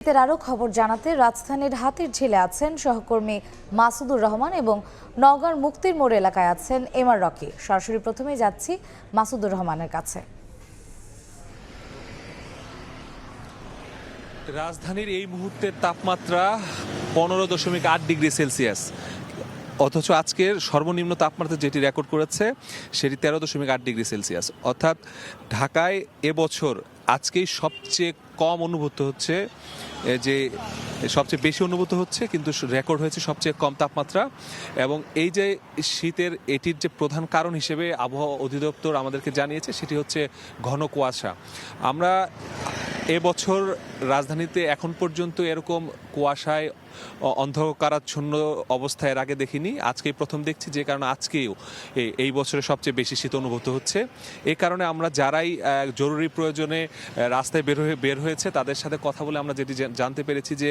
আরও খবর জানাতে রাজধানীর হাতিরঝিলে আছেন সহকর্মী মাসুদুর রহমান এবং নওগাঁর মুক্তির মোড় এলাকায় আছেন এমআর রকি। সরাসরি প্রথমেই যাচ্ছি মাসুদুর রহমানের কাছে। রাজধানীর এই মুহূর্তের তাপমাত্রা 15.8 ডিগ্রি সেলসিয়াস, অথচ আজকের সর্বনিম্ন তাপমাত্রা যেটি রেকর্ড করেছে সেটি 13.8 ডিগ্রি সেলসিয়াস। অর্থাৎ ঢাকায় এবছর আজকেই সবচেয়ে কম অনুভূত হচ্ছে, যে সবচেয়ে বেশি অনুভূত হচ্ছে কিন্তু রেকর্ড হয়েছে সবচেয়ে কম তাপমাত্রা। এবং এই যে শীতের এটির যে প্রধান কারণ হিসেবে আবহাওয়া অধিদপ্তর আমাদেরকে জানিয়েছে সেটি হচ্ছে ঘন কুয়াশা। আমরা এবছর রাজধানীতে এখন পর্যন্ত এরকম কুয়াশায় অন্ধকারাচ্ছন্ন অবস্থায় এর আগে দেখিনি, আজকেই প্রথম দেখছি, যে কারণে আজকেও এই বছরের সবচেয়ে বেশি শীত অনুভূত হচ্ছে। এই কারণে আমরা যারাই জরুরি প্রয়োজনে রাস্তায় বের হয়েছে তাদের সাথে কথা বলে আমরা যেটি জানতে পেরেছি যে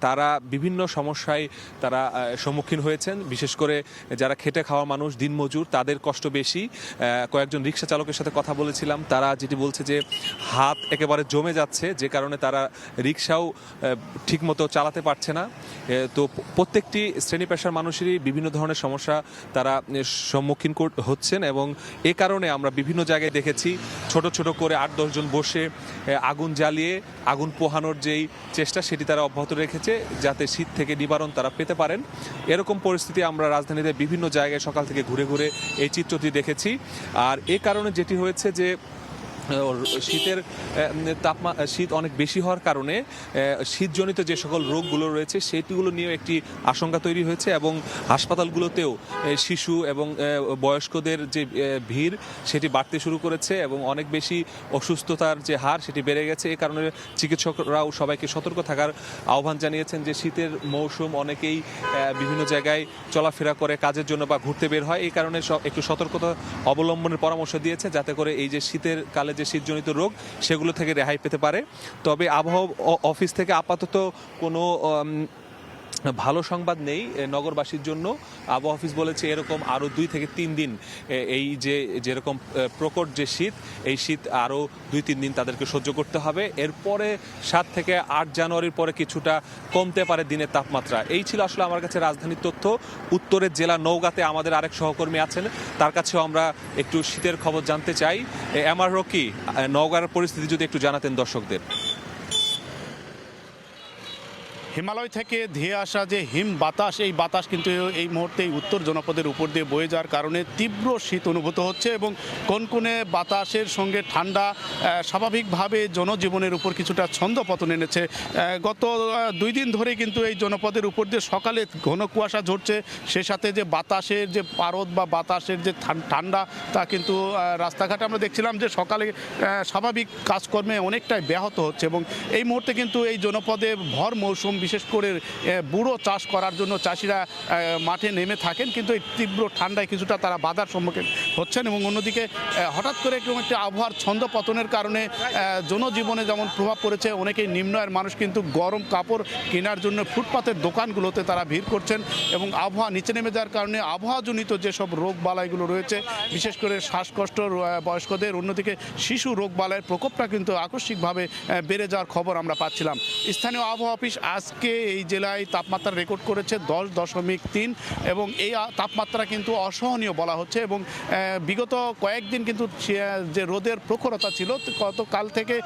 তারা বিভিন্ন সমস্যায় তারা সম্মুখীন হয়েছেন। বিশেষ করে যারা খেটে খাওয়া মানুষ, দিনমজুর, তাদের কষ্ট বেশি। কয়েকজন রিক্সা চালকের সাথে কথা বলেছিলাম, তারা যেটি বলছে যে হাত একেবারে জমে যাচ্ছে, যে কারণে তারা রিক্সাও ঠিকমতো চালাতে পারছে না। তো প্রত্যেকটি শ্রেণী পেশার মানুষেরই বিভিন্ন ধরনের সমস্যা তারা সম্মুখীন হচ্ছেন। এবং এ কারণে আমরা বিভিন্ন জায়গায় দেখেছি ছোট ছোট করে 8-10 জন বসে আগুন জ্বালিয়ে আগুন পোহানোর যেই চেষ্টা সেটি তারা অব্যাহত রেখেছে, যাতে শীত থেকে নিবারণ তারা পেতে পারেন। এরকম পরিস্থিতি আমরা রাজধানীতে বিভিন্ন জায়গায় সকাল থেকে ঘুরে ঘুরে এই চিত্রটি দেখেছি। আর এ কারণে যেটি হয়েছে যে শীত অনেক বেশি হওয়ার কারণে শীতজনিত যে সকল রোগগুলো রয়েছে সেটিগুলো নিয়েও একটি আশঙ্কা তৈরি হয়েছে। এবং হাসপাতালগুলোতেও শিশু এবং বয়স্কদের যে ভিড় সেটি বাড়তে শুরু করেছে এবং অনেক বেশি অসুস্থতার যে হার সেটি বেড়ে গেছে। এই কারণে চিকিৎসকরাও সবাইকে সতর্ক থাকার আহ্বান জানিয়েছেন যে শীতের মৌসুম, অনেকেই বিভিন্ন জায়গায় চলাফেরা করে কাজের জন্য বা ঘুরতে বের হয়, এই কারণে একটু সতর্কতা অবলম্বনের পরামর্শ দিয়েছে, যাতে করে এই যে শীতের কালে যে শীতজনিত রোগ সেগুলো থেকে রেহাই পেতে পারে। তবে আবহাওয়া অফিস থেকে আপাতত কোনো ভালো সংবাদ নেই নগরবাসীর জন্য। আবহাওয়া অফিস বলেছে এরকম আরও 2 থেকে 3 দিন এই যেরকম প্রকট যে শীত, এই শীত আরও 2-3 দিন তাদেরকে সহ্য করতে হবে। এরপরে 7 থেকে 8 জানুয়ারির পরে কিছুটা কমতে পারে দিনের তাপমাত্রা। এই ছিল আসলে আমার কাছে রাজধানীর তথ্য। উত্তরের জেলা নওগাঁতে আমাদের আরেক সহকর্মী আছেন, তার কাছেও আমরা একটু শীতের খবর জানতে চাই। এমআর রকি, নওগাঁর পরিস্থিতি যদি একটু জানাতেন দর্শকদের। হিমালয় থেকে ধেয়ে আসা যে হিম বাতাস, এই বাতাস কিন্তু এই মুহূর্তে উত্তর জনপদের উপর দিয়ে বয়ে যাওয়ার কারণে তীব্র শীত অনুভূত হচ্ছে এবং কনকনে বাতাসের সঙ্গে ঠান্ডা স্বাভাবিকভাবে জনজীবনের উপর কিছুটা ছন্দপতন এনেছে। গত 2 দিন ধরে কিন্তু এই জনপদের উপর দিয়ে সকালে ঘন কুয়াশা ঝরছে, সে সাথে যে বাতাসের যে পারদ বা বাতাসের যে ঠান্ডা তা কিন্তু রাস্তাঘাটে আমরা দেখছিলাম যে সকালে স্বাভাবিক কাজকর্মে অনেকটাই ব্যাহত হচ্ছে। এবং এই মুহূর্তে কিন্তু এই জনপদে ভর মৌসুম, বিশেষ করে বুড়ো চাষ করার জন্য চাষিরা মাঠে নেমে থাকেন, কিন্তু এই তীব্র ঠান্ডায় কিছুটা তারা বাধার সম্মুখীন হচ্ছেন। এবং অন্যদিকে হঠাৎ করে একটি আবহাওয়ার ছন্দ পতনের কারণে জনজীবনে যেমন প্রভাব পড়েছে, অনেকেই নিম্ন আয়ের মানুষ কিন্তু গরম কাপড় কেনার জন্য ফুটপাতের দোকানগুলোতে তারা ভিড় করছেন। এবং আবহাওয়া নিচে নেমে যাওয়ার কারণে আবহাওয়াজনিত যেসব রোগ বালাইগুলো রয়েছে, বিশেষ করে শ্বাসকষ্ট বয়স্কদের, অন্যদিকে শিশু রোগ বালাইয়ের প্রকোপটা কিন্তু আকস্মিকভাবে বেড়ে যাওয়ার খবর আমরা পাচ্ছিলাম। স্থানীয় আবহাওয়া অফিস আজকে এই জেলায় তাপমাত্রা রেকর্ড করেছে 10.3 এবং এই তাপমাত্রা কিন্তু অসহনীয় বলা হচ্ছে। এবং বিগত কয়েকদিন কিন্তু যে রোদের প্রখরতা ছিল, গতকাল থেকে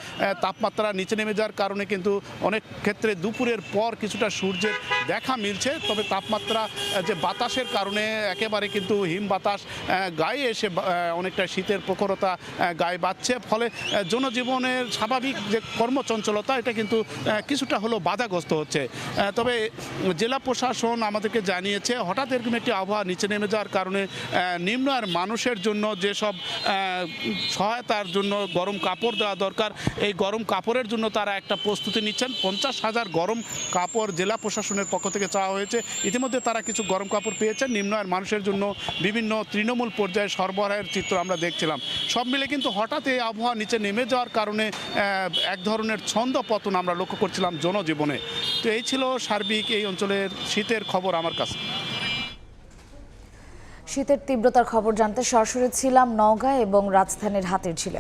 তাপমাত্রা নিচে নেমে যাওয়ার কারণে কিন্তু অনেক ক্ষেত্রে দুপুরের পর কিছুটা সূর্যের দেখা মিলছে। তবে তাপমাত্রা যে বাতাসের কারণে একেবারে কিন্তু হিম বাতাস গায়ে এসে অনেকটা শীতের প্রখরতা গায়ে বাজছে, ফলে জনজীবনের স্বাভাবিক যে কর্মচঞ্চলতা এটা কিন্তু কিছুটা হলেও বাধাগ্রস্ত হচ্ছে। তবে জেলা প্রশাসন আমাদেরকে জানিয়েছে হঠাৎ এরকম একটি আবহাওয়া নিচে নেমে যাওয়ার কারণে নিম্ন আয়ের মানুষের জন্য যেসব সহায়তার জন্য গরম কাপড় দেওয়া দরকার, এই গরম কাপড়ের জন্য তারা একটা প্রস্তুতি নিচ্ছেন। 50,000 গরম কাপড় জেলা প্রশাসনের পক্ষ থেকে চাওয়া হয়েছে। ইতিমধ্যে তারা কিছু গরম কাপড় পেয়েছেন। নিম্ন আয়ের মানুষের জন্য বিভিন্ন তৃণমূল পর্যায়ে সরবরাহের চিত্র আমরা দেখছিলাম। সব মিলে কিন্তু হঠাৎ এই আবহাওয়া নিচে নেমে যাওয়ার কারণে এক ধরনের ছন্দ পতন আমরা লক্ষ্য করছিলাম জনজীবনে। তো এই ছিল সার্বিক এই অঞ্চলের শীতের খবর আমার কাছে। শীতের তীব্রতার খবর জানতে সরাসরি ছিলাম নওগাঁ এবং রাজধানীর হাতিরঝিলে।